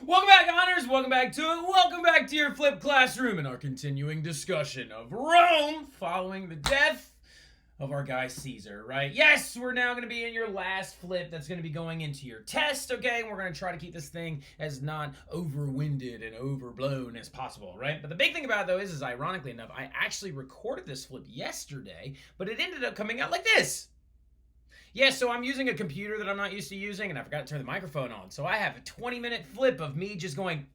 Welcome back, Hnrs. Welcome back to it. Welcome back to your flipped classroom and our continuing discussion of Rome following the death of our guy Caesar, right? Yes, we're now going to be in your last flip that's going to be going into your test, okay? And we're going to try to keep this thing as not overwinded and overblown as possible, right? But the big thing about it, though, is ironically enough, I actually recorded this flip yesterday, but it ended up coming out like this. Yeah, so I'm using a computer that I'm not used to using, and I forgot to turn the microphone on. So I have a 20-minute flip of me just going...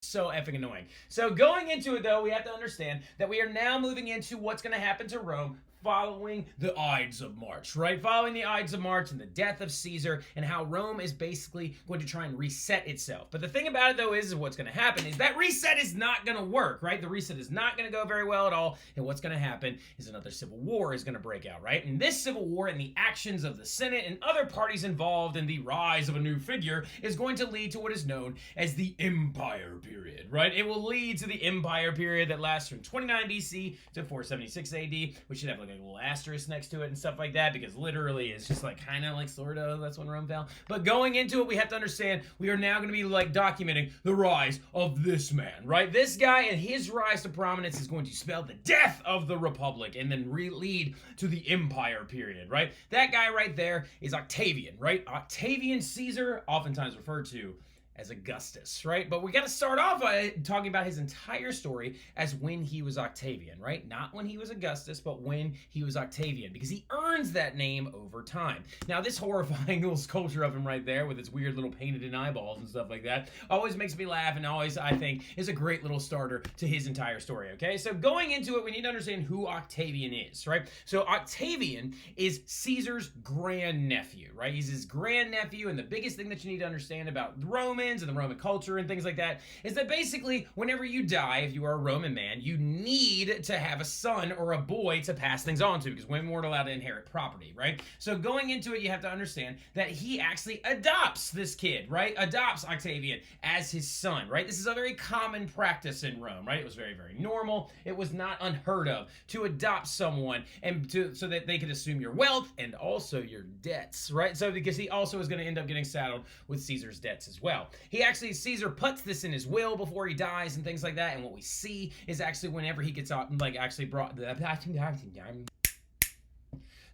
So effing annoying. So going into it, though, we have to understand that we are now moving into what's going to happen to Rome following the Ides of March, right? Following the Ides of March and the death of Caesar and how Rome is basically going to try and reset itself. But the thing about it, though, is what's going to happen is that reset is not going to work, right? The reset is not going to go very well at all. And what's going to happen is another civil war is going to break out, right? And this civil war and the actions of the Senate and other parties involved in the rise of a new figure is going to lead to what is known as the Empire period, right? It will lead to the Empire period that lasts from 29 BC to 476 AD, which should have like a little asterisk next to it and stuff like that, because literally it's just like kind of like sort of that's when Rome fell. But going into it, we have to understand we are now going to be like documenting the rise of this man, right? This guy and his rise to prominence is going to spell the death of the Republic and then lead to the Empire period, right? That guy right there is Octavian, right? Octavian Caesar, oftentimes referred to as Augustus, right? But we got to start off by talking about his entire story as when he was Octavian, right? Not when he was Augustus, but when he was Octavian, because he earns that name over time. Now, this horrifying little sculpture of him right there with its weird little painted in eyeballs and stuff like that always makes me laugh and always, I think, is a great little starter to his entire story, okay? So going into it, we need to understand who Octavian is, right? So Octavian is Caesar's grandnephew, right? He's his grandnephew, and the biggest thing that you need to understand about the Romans and the Roman culture and things like that is that basically whenever you die, if you are a Roman man, you need to have a son or a boy to pass things on to, because women weren't allowed to inherit property, right? So going into it, you have to understand that he actually adopts this kid, right? Adopts Octavian as his son, right? This is a very common practice in Rome, right? It was very, very normal. It was not unheard of to adopt someone and so that they could assume your wealth and also your debts, right? So because he also is going to end up getting saddled with Caesar's debts as well. Caesar puts this in his will before he dies and things like that, and what we see is actually whenever he gets out, like actually brought the...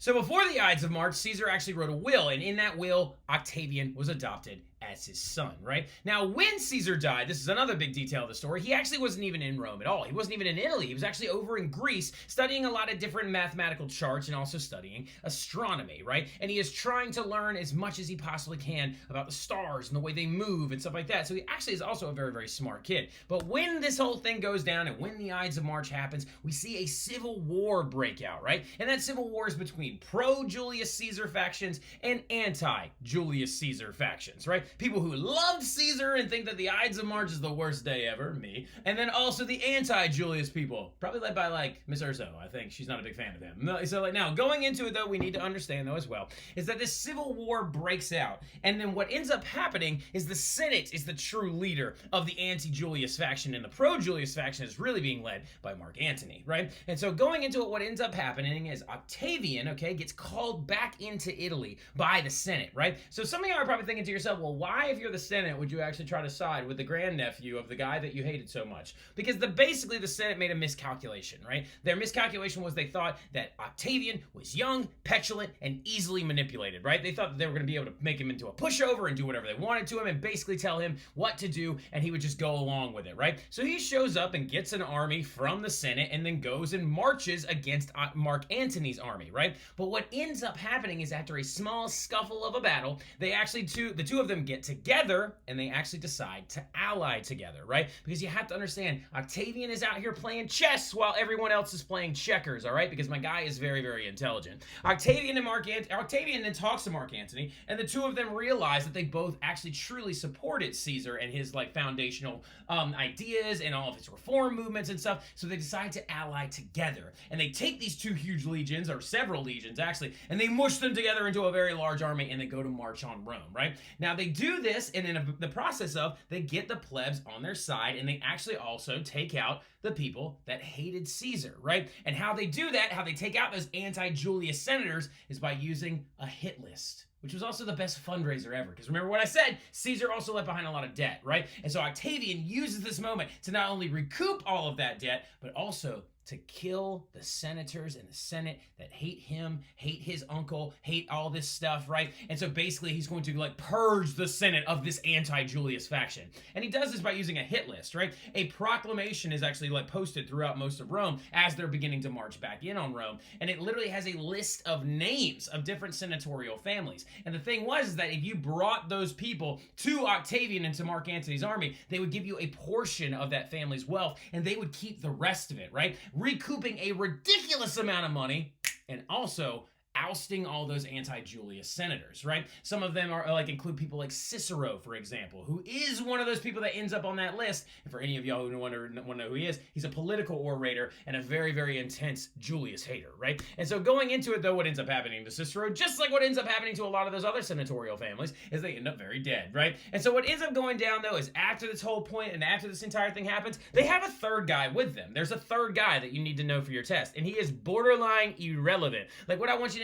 So before the Ides of March, Caesar actually wrote a will, and in that will, Octavian was adopted as his son, right? Now, when Caesar died, this is another big detail of the story, he actually wasn't even in Rome at all. He wasn't even in Italy. He was actually over in Greece studying a lot of different mathematical charts and also studying astronomy, right? And he is trying to learn as much as he possibly can about the stars and the way they move and stuff like that. So he actually is also a very, very smart kid. But when this whole thing goes down and when the Ides of March happens, we see a civil war break out, right? And that civil war is between pro-Julius Caesar factions and anti-Julius Caesar factions, right? People who loved Caesar and think that the Ides of March is the worst day ever, me. And then also the anti-Julius people, probably led by like Miss Urso. I think she's not a big fan of them. So like now going into it though, we need to understand though as well, is that this civil war breaks out. And then what ends up happening is the Senate is the true leader of the anti-Julius faction, and the pro-Julius faction is really being led by Mark Antony, right? And so going into it, what ends up happening is Octavian, okay, gets called back into Italy by the Senate, right? So some of you are probably thinking to yourself, well, why, if you're the Senate, would you actually try to side with the grandnephew of the guy that you hated so much? Because basically the Senate made a miscalculation, right? Their miscalculation was they thought that Octavian was young, petulant, and easily manipulated, right? They thought that they were going to be able to make him into a pushover and do whatever they wanted to him and basically tell him what to do, and he would just go along with it, right? So he shows up and gets an army from the Senate and then goes and marches against Mark Antony's army, right? But what ends up happening is after a small scuffle of a battle, they actually the two of them get together and they actually decide to ally together, right? Because you have to understand, Octavian is out here playing chess while everyone else is playing checkers, all right? Because my guy is very, very intelligent. Octavian then talks to Mark Antony, and the two of them realize that they both actually truly supported Caesar and his like foundational ideas and all of his reform movements and stuff. So they decide to ally together, and they take these two huge legions, or several legions actually, and they mush them together into a very large army, and they go to march on Rome, right? Now they do this, and in the process of, they get the plebs on their side, and they actually also take out the people that hated Caesar, right? And how they do that, how they take out those anti-Julius senators, is by using a hit list, which was also the best fundraiser ever. Because remember what I said, Caesar also left behind a lot of debt, right? And so Octavian uses this moment to not only recoup all of that debt, but also to kill the senators in the Senate that hate him, hate his uncle, hate all this stuff, right? And so basically he's going to like purge the Senate of this anti-Julius faction. And he does this by using a hit list, right? A proclamation is actually like posted throughout most of Rome as they're beginning to march back in on Rome. And it literally has a list of names of different senatorial families. And the thing was is that if you brought those people to Octavian and to Mark Antony's army, they would give you a portion of that family's wealth and they would keep the rest of it, right? Recouping a ridiculous amount of money and also ousting all those anti-Julius senators, right? Some of them are like include people like Cicero, for example, who is one of those people that ends up on that list. And for any of y'all who want to know who he is, he's a political orator and a very, very intense Julius hater, right? And so going into it, though, what ends up happening to Cicero, just like what ends up happening to a lot of those other senatorial families, is they end up very dead, right? And so what ends up going down, though, is after this whole point and after this entire thing happens, they have a third guy with them. There's a third guy that you need to know for your test, and he is borderline irrelevant. Like, what I want you to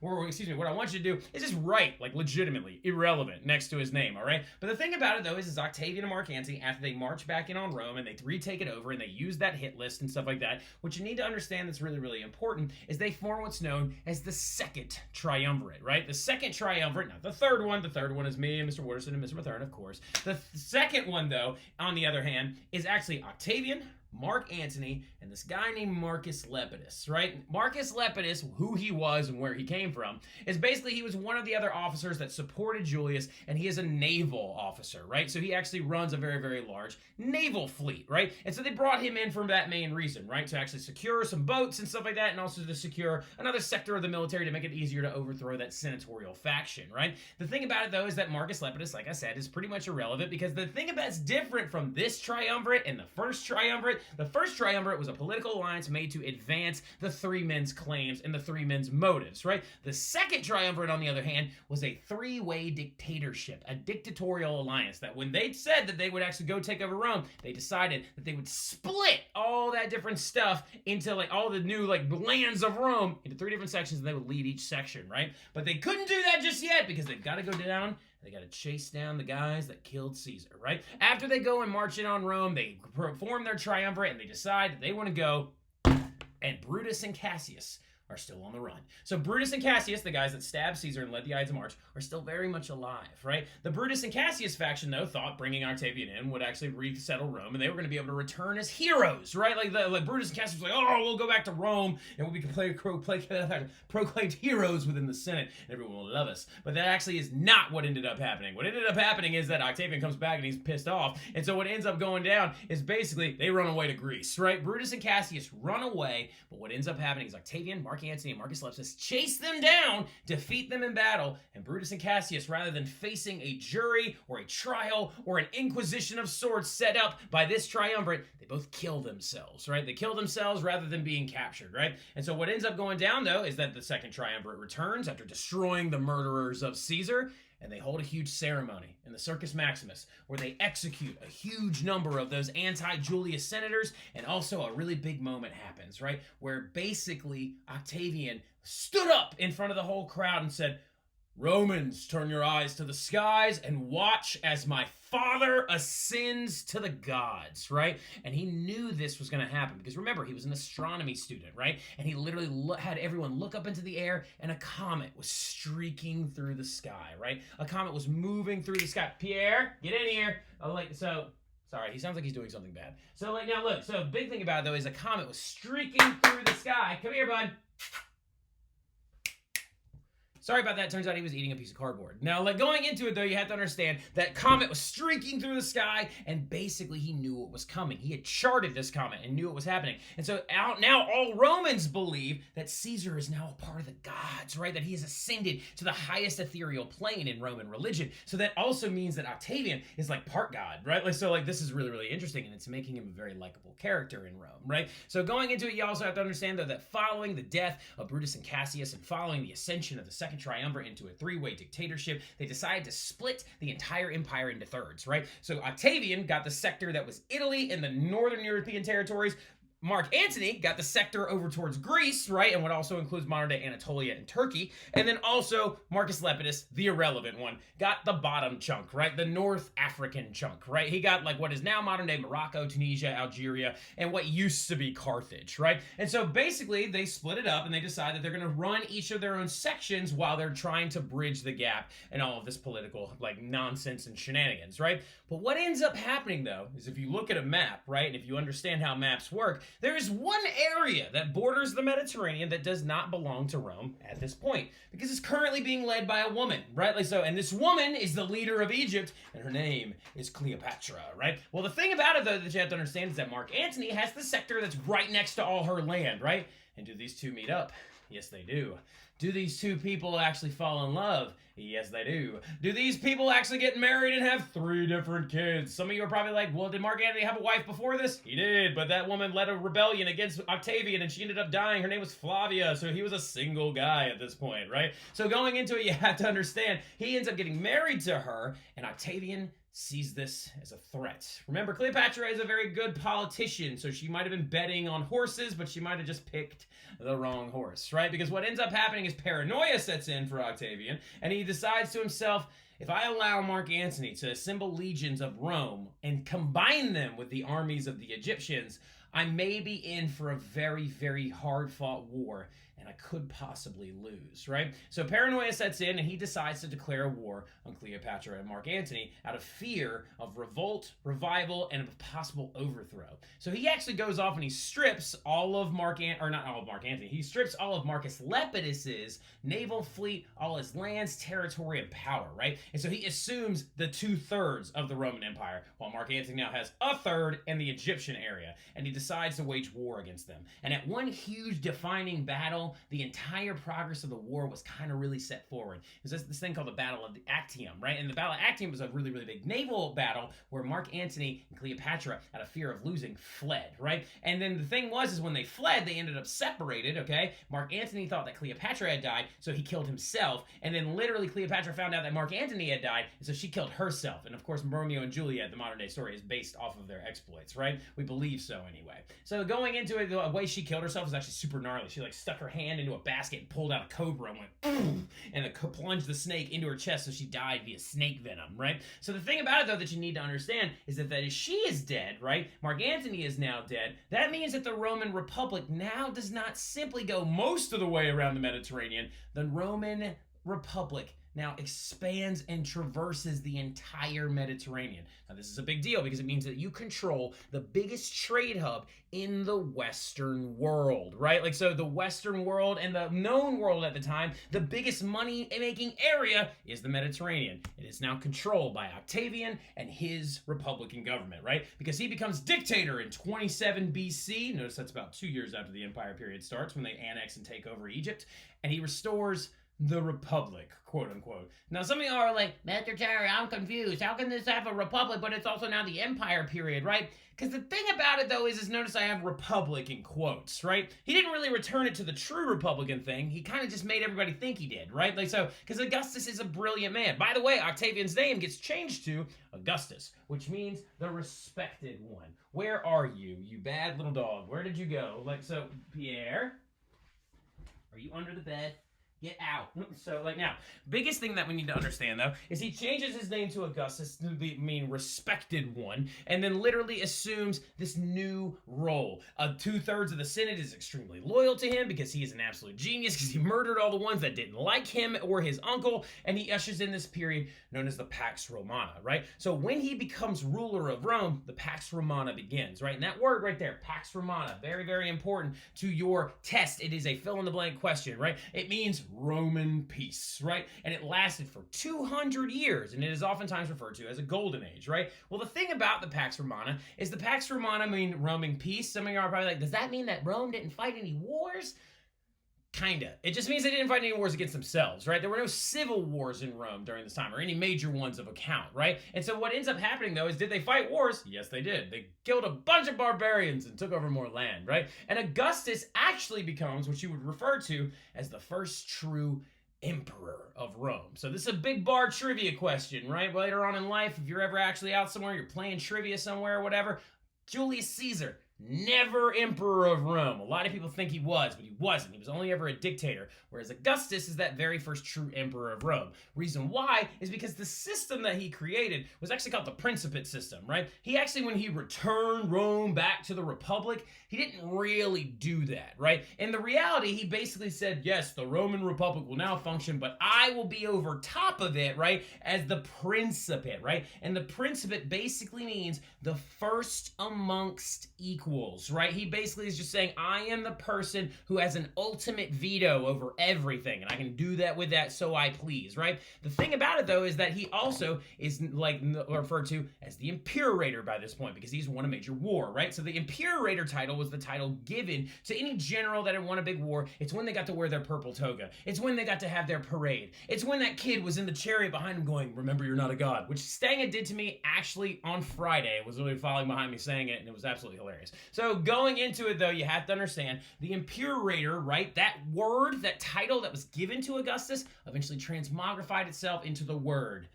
what I want you to do is just write, like, legitimately irrelevant next to his name, all right? But the thing about it, though, is Octavian and Mark Antony, after they march back in on Rome and they retake it over and they use that hit list and stuff like that, what you need to understand that's really, really important is they form what's known as the second triumvirate, right? The second triumvirate, not the third one. The third one is me and Mr. Wooderson and Mr. Mathern, of course. The second one, though, on the other hand, is actually Octavian, Mark Antony, and this guy named Marcus Lepidus, right? Marcus Lepidus, who he was and where he came from, is basically he was one of the other officers that supported Julius, and he is a naval officer, right? So he actually runs a very, very large naval fleet, right? And so they brought him in for that main reason, right? To actually secure some boats and stuff like that, and also to secure another sector of the military to make it easier to overthrow that senatorial faction, right? The thing about it, though, is that Marcus Lepidus, like I said, is pretty much irrelevant because the thing that's different from this triumvirate and the first triumvirate, the first triumvirate was a political alliance made to advance the three men's claims and the three men's motives, right? The second triumvirate, on the other hand, was a three-way dictatorship, a dictatorial alliance that when they said that they would actually go take over Rome, they decided that they would split all that different stuff into like all the new like lands of Rome into three different sections, and they would lead each section, right? But they couldn't do that just yet because they've got to go down. They got to chase down the guys that killed Caesar, right? After they go and march in on Rome, they form their triumvirate and they decide that they want to go, and Brutus and Cassius are still on the run. So Brutus and Cassius, the guys that stabbed Caesar and led the Ides of March, are still very much alive, right? The Brutus and Cassius faction, though, thought bringing Octavian in would actually resettle Rome, and they were going to be able to return as heroes, right? Like Brutus and Cassius was like, oh, we'll go back to Rome, and we can proclaimed heroes within the Senate, and everyone will love us. But that actually is not what ended up happening. What ended up happening is that Octavian comes back, and he's pissed off, and so what ends up going down is basically they run away to Greece, right? Brutus and Cassius run away, but what ends up happening is Octavian, Mark Antony, and Marcus Lepidus chase them down, defeat them in battle, and Brutus and Cassius, rather than facing a jury or a trial or an inquisition of sorts set up by this triumvirate, they both kill themselves, right? They kill themselves rather than being captured, right? And so what ends up going down, though, is that the second triumvirate returns after destroying the murderers of Caesar, and they hold a huge ceremony in the Circus Maximus where they execute a huge number of those anti-Julius senators, and also a really big moment happens, right? Where basically Octavian stood up in front of the whole crowd and said, Romans, turn your eyes to the skies and watch as my father ascends to the gods, right? And he knew this was going to happen because remember, he was an astronomy student, right? And he literally had everyone look up into the air, and a comet was streaking through the sky, right? A comet was moving through the sky. Pierre, get in here. Sorry, he sounds like he's doing something bad. So like, now look, so big thing about it though is a comet was streaking through the sky. Come here, bud. Sorry about that. Turns out he was eating a piece of cardboard. Now, like going into it, though, you have to understand that comet was streaking through the sky, and basically he knew what was coming. He had charted this comet and knew what was happening. And so now all Romans believe that Caesar is now a part of the gods, right? That he has ascended to the highest ethereal plane in Roman religion. So that also means that Octavian is like part god, right? Like, so like this is really, really interesting, and it's making him a very likable character in Rome, right? So going into it, you also have to understand, though, that following the death of Brutus and Cassius and following the ascension of the second second triumvirate into a three-way dictatorship. They decided to split the entire empire into thirds, right? So Octavian got the sector that was Italy and the northern European territories. Mark Antony got the sector over towards Greece, right, and what also includes modern-day Anatolia and Turkey. And then also Marcus Lepidus, the irrelevant one, got the bottom chunk, right, the North African chunk, right? He got like what is now modern-day Morocco, Tunisia, Algeria, and what used to be Carthage, right? And so basically they split it up and they decide that they're going to run each of their own sections while they're trying to bridge the gap and all of this political like nonsense and shenanigans, right? But what ends up happening though is if you look at a map, right, and if you understand how maps work, there is one area that borders the Mediterranean that does not belong to Rome at this point because it's currently being led by a woman, right? Like so, and this woman is the leader of Egypt, and her name is Cleopatra, right? Well, the thing about it though that you have to understand is that Mark Antony has the sector that's right next to all her land, right? And do these two meet up? Yes, they do. Do these two people actually fall in love? Yes, they do. Do these people actually get married and have 3 different kids? Some of you are probably like, well, did Mark Antony have a wife before this? He did, but that woman led a rebellion against Octavian and she ended up dying. Her name was Flavia, so he was a single guy at this point, right? So going into it, you have to understand, he ends up getting married to her, and Octavian sees this as a threat. Remember, Cleopatra is a very good politician, so she might have been betting on horses, but she might have just picked the wrong horse, right? Because what ends up happening is paranoia sets in for Octavian, and he decides to himself, if I allow Mark Antony to assemble legions of Rome and combine them with the armies of the Egyptians, I may be in for a very, very hard-fought war, and I could possibly lose, right? So paranoia sets in, and he decides to declare war on Cleopatra and Mark Antony out of fear of revolt, revival, and a possible overthrow. So he actually goes off and he strips all of he strips all of Marcus Lepidus's naval fleet, all his lands, territory, and power, right? And so he assumes the 2/3 of the Roman Empire, while Mark Antony now has 1/3 in the Egyptian area, and he decides to wage war against them. And at one huge defining battle, the entire progress of the war was kind of really set forward. It was this thing called the Battle of the Actium, right? And the Battle of Actium was a really, really big naval battle where Mark Antony and Cleopatra, out of fear of losing, fled, right? And then the thing was, is when they fled, they ended up separated, okay? Mark Antony thought that Cleopatra had died, so he killed himself. And then literally Cleopatra found out that Mark Antony had died, and so she killed herself. And of course, Romeo and Juliet, the modern day story, is based off of their exploits, right? We believe so anyway. So going into it, the way she killed herself was actually super gnarly. She like stuck her hand into a basket and pulled out a cobra and went, and plunged the snake into her chest, so she died via snake venom, right? So the thing about it, though, that you need to understand is that if she is dead, right? Mark Antony is now dead. That means that the Roman Republic now does not simply go most of the way around the Mediterranean. The Roman Republic now expands and traverses the entire Mediterranean. Now, this is a big deal because it means that you control the biggest trade hub in the Western world, right? Like, so the Western world and the known world at the time, the biggest money-making area is the Mediterranean. It is now controlled by Octavian and his Republican government, right? Because he becomes dictator in 27 BC. Notice that's about 2 years after the Empire period starts, when they annex and take over Egypt. And he restores the Republic, quote unquote. Now, some of y'all are like, Master Terry, I'm confused. How can this have a Republic, but it's also now the Empire period, right? Because the thing about it, though, is notice I have Republic in quotes, right? He didn't really return it to the true Republican thing. He kind of just made everybody think he did, right? Like, so, because Augustus is a brilliant man. By the way, Octavian's name gets changed to Augustus, which means the respected one. Where are you, you bad little dog? Where did you go? Like, so, Pierre, are you under the bed? Get out. So, like, now, biggest thing that we need to understand, though, is he changes his name to Augustus to mean respected one, and then literally assumes this new role. 2/3 of the Senate is extremely loyal to him because he is an absolute genius, because he murdered all the ones that didn't like him or his uncle, and he ushers in this period known as the Pax Romana, right? So when he becomes ruler of Rome, the Pax Romana begins, right? And that word right there, Pax Romana, very, very important to your test. It is a fill-in-the-blank question, right? It means Roman peace, right? And it lasted for 200 years, and it is oftentimes referred to as a golden age, right? Well, the thing about the Pax Romana is the Pax Romana mean Roman peace. Some of you are probably like, does that mean that Rome didn't fight any wars? Kinda. It just means they didn't fight any wars against themselves, right? There were no civil wars in Rome during this time, or any major ones of account, right? And so what ends up happening, though, is did they fight wars? Yes, they did. They killed a bunch of barbarians and took over more land, right? And Augustus actually becomes what you would refer to as the first true Emperor of Rome. So this is a big bar trivia question, right? Later on in life, if you're ever actually out somewhere, you're playing trivia somewhere or whatever, Julius Caesar, never emperor of Rome. A lot of people think he was, but he wasn't. He was only ever a dictator, whereas Augustus is that very first true emperor of Rome. Reason why is because the system that he created was actually called the Principate system, right? He actually, when he returned Rome back to the Republic, he didn't really do that, right? In the reality, he basically said, yes, the Roman Republic will now function, but I will be over top of it, right, as the Principate, right? And the Principate basically means the first amongst equals, right? He basically is just saying, I am the person who has an ultimate veto over everything, and I can do that with that so I please, right? The thing about it, though, is that he also is like referred to as the Imperator by this point, because he's won a major war, right? So the Imperator title was the title given to any general that had won a big war. It's when they got to wear their purple toga. It's when they got to have their parade. It's when that kid was in the chariot behind him going, remember, you're not a god, which Stanga did to me actually on Friday. It was literally following behind me saying it, and it was absolutely hilarious. So going into it, though, you have to understand the Imperator, right? That word, that title that was given to Augustus eventually transmogrified itself into the word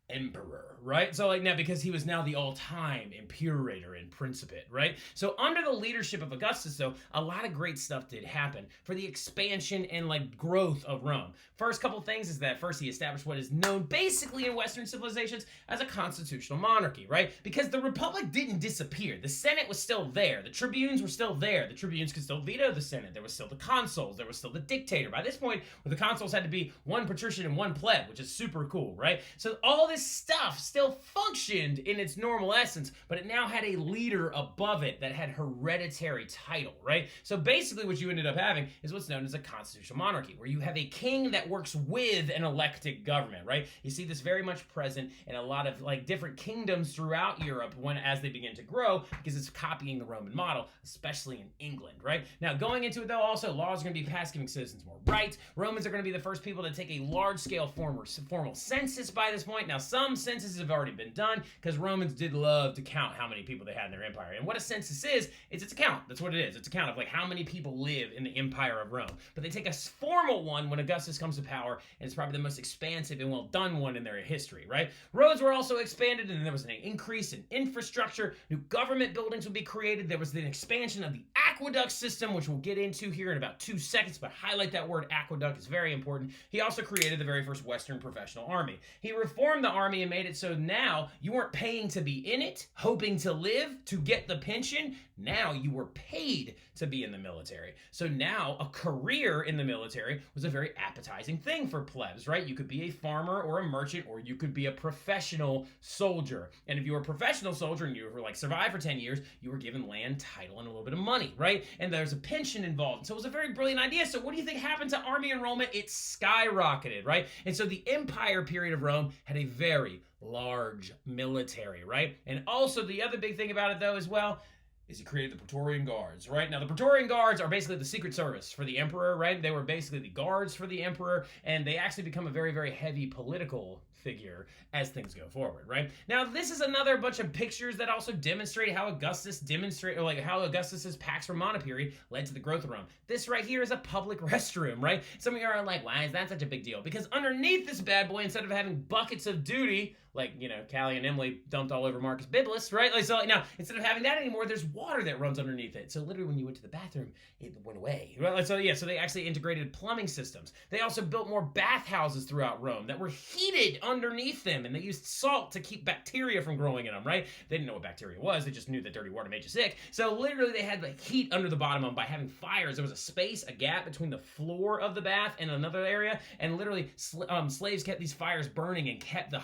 emperor, right? So like now, because he was now the all-time Imperator and Principate, right? So under the leadership of Augustus, though, a lot of great stuff did happen for the expansion and like growth of Rome. First couple things is that first he established what is known basically in Western civilizations as a constitutional monarchy, right? Because the Republic didn't disappear. The Senate was still there. The tribunes were still there. The tribunes could still veto the Senate. There was still the consuls. There was still the dictator. By this point, where the consuls had to be one patrician and one pleb, which is super cool, right? So all this stuff still functioned in its normal essence, but it now had a leader above it that had hereditary title, right? So basically what you ended up having is what's known as a constitutional monarchy, where you have a king that works with an elected government, right? You see this very much present in a lot of like different kingdoms throughout Europe as they begin to grow, because it's copying the Roman model, especially in England, right? Now going into it, though, also laws are going to be passed giving citizens more rights. Romans are going to be the first people to take a large-scale formal census by this point. Now some censuses have already been done, because Romans did love to count how many people they had in their empire. And what a census is it's a count. That's what it is. It's a count of like how many people live in the empire of Rome. But they take a formal one when Augustus comes to power, and it's probably the most expansive and well done one in their history, right? Roads were also expanded, and there was an increase in infrastructure. New government buildings would be created. There was the expansion of the aqueduct system, which we'll get into here in about 2 seconds, but highlight that word aqueduct is very important. He also created the very first Western professional army. He reformed the army and made it so now you weren't paying to be in it, hoping to live, to get the pension. Now you were paid to be in the military. So now a career in the military was a very appetizing thing for plebs, right? You could be a farmer or a merchant, or you could be a professional soldier. And if you were a professional soldier and you were like survived for 10 years, you were given land, title, and a little bit of money, right? And there's a pension involved. So it was a very brilliant idea. So what do you think happened to army enrollment? It skyrocketed, right? And so the empire period of Rome had a very large military, right? And also the other big thing about it, though, as well, is he created the Praetorian Guards, right? Now, the Praetorian Guards are basically the secret service for the emperor, right? They were basically the guards for the emperor, and they actually become a very, very heavy political figure as things go forward, right? Now, this is another bunch of pictures that also demonstrate how how Augustus's Pax Romana period led to the growth of Rome. This right here is a public restroom, right? Some of you are like, why is that such a big deal? Because underneath this bad boy, instead of having buckets of duty, like, you know, Callie and Emily dumped all over Marcus Bibulus, right? Like, so now, instead of having that anymore, there's water that runs underneath it. So literally when you went to the bathroom, it went away, right? Like, so yeah, so they actually integrated plumbing systems. They also built more bathhouses throughout Rome that were heated underneath them, and they used salt to keep bacteria from growing in them, right? They didn't know what bacteria was. They just knew that dirty water made you sick. So literally they had like heat under the bottom of them by having fires. There was a space, a gap between the floor of the bath and another area, and literally slaves kept these fires burning and kept the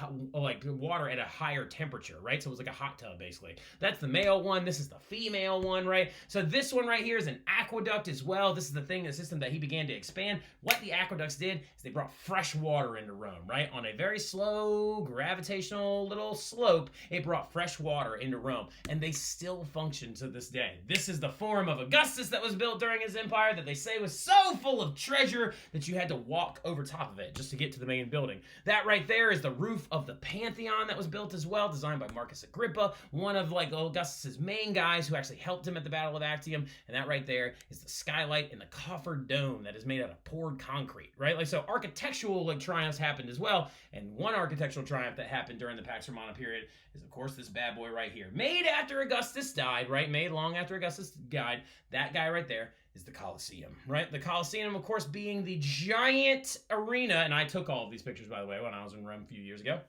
water at a higher temperature, right? So it was like a hot tub, basically. That's the male one. This is the female one, right? So this one right here is an aqueduct as well. This is the system that he began to expand. What the aqueducts did is they brought fresh water into Rome, right? On a very slow, gravitational little slope, it brought fresh water into Rome, and they still function to this day. This is the Forum of Augustus that was built during his empire that they say was so full of treasure that you had to walk over top of it just to get to the main building. That right there is the roof of the Panther Pantheon that was built as well, designed by Marcus Agrippa, one of like Augustus's main guys who actually helped him at the Battle of Actium. And that right there is the skylight and the coffered dome that is made out of poured concrete, right? Like, so architectural like triumphs happened as well. And one architectural triumph that happened during the Pax Romana period is, of course, this bad boy right here, made after Augustus died, right? Made long after Augustus died. That guy right there is the Colosseum, right? The Colosseum, of course, being the giant arena, and I took all of these pictures, by the way, when I was in Rome a few years ago.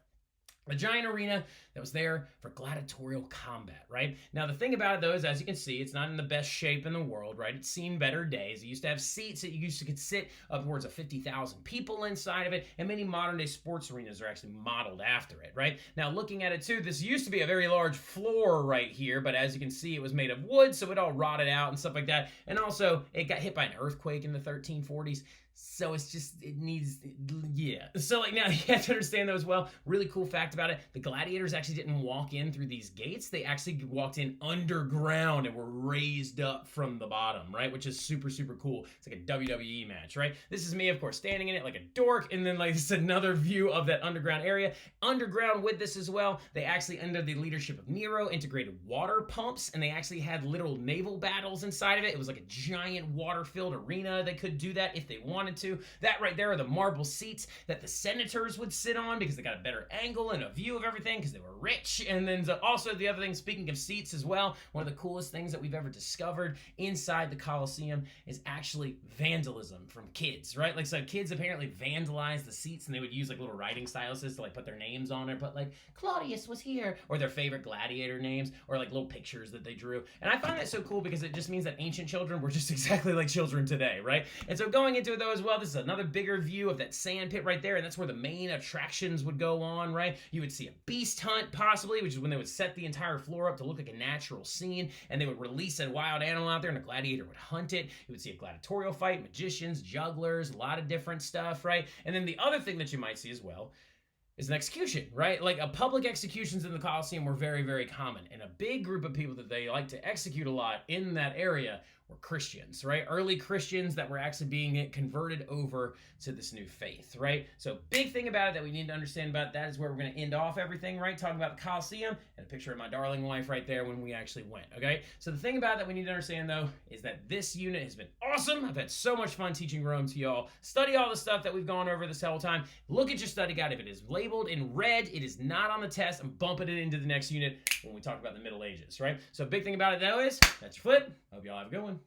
A giant arena that was there for gladiatorial combat, right? Now, the thing about it, though, is as you can see, it's not in the best shape in the world, right? It's seen better days. It used to have seats that you could sit upwards of 50,000 people inside of it, and many modern-day sports arenas are actually modeled after it, right? Now, looking at it, too, this used to be a very large floor right here, but as you can see, it was made of wood, so it all rotted out and stuff like that, and also, it got hit by an earthquake in the 1340s, so it's just, it needs, yeah. So like now you have to understand though as well, really cool fact about it, the gladiators actually didn't walk in through these gates, they actually walked in underground and were raised up from the bottom, right? Which is super, super cool. It's like a WWE match, right? This is me, of course, standing in it like a dork, and then like this is another view of that underground area. Underground with this as well, they actually, under the leadership of Nero, integrated water pumps, and they actually had literal naval battles inside of it. It was like a giant water-filled arena. They could do that if they wanted to. That right there are the marble seats that the senators would sit on because they got a better angle and a view of everything because they were rich. And then also the other thing, speaking of seats as well, one of the coolest things that we've ever discovered inside the Colosseum is actually vandalism from kids, right? Like, so kids apparently vandalized the seats, and they would use like little writing styluses to like put their names on it, put like Claudius was here, or their favorite gladiator names, or like little pictures that they drew. And I find that so cool because it just means that ancient children were just exactly like children today, right? And so going into it though as well, this is another bigger view of that sand pit right there, and that's where the main attractions would go on, right? You would see a beast hunt possibly, which is when they would set the entire floor up to look like a natural scene, and they would release a wild animal out there and a gladiator would hunt it. You would see a gladiatorial fight, magicians, jugglers, a lot of different stuff, right? And then the other thing that you might see as well is an execution, right? Like public executions in the Colosseum were very, very common. And a big group of people that they like to execute a lot in that area were Christians, right? Early Christians that were actually being converted over to this new faith, right? So big thing about it that we need to understand about that is where we're going to end off everything, right? Talking about the Colosseum and a picture of my darling wife right there when we actually went, okay? So the thing about it that we need to understand though is that this unit has been awesome. I've had so much fun teaching Rome to y'all. Study all the stuff that we've gone over this whole time. Look at your study guide. If it is labeled in red, it is not on the test. I'm bumping it into the next unit when we talk about the Middle Ages, right? So big thing about it though is, that's your flip. Hope y'all have a good one.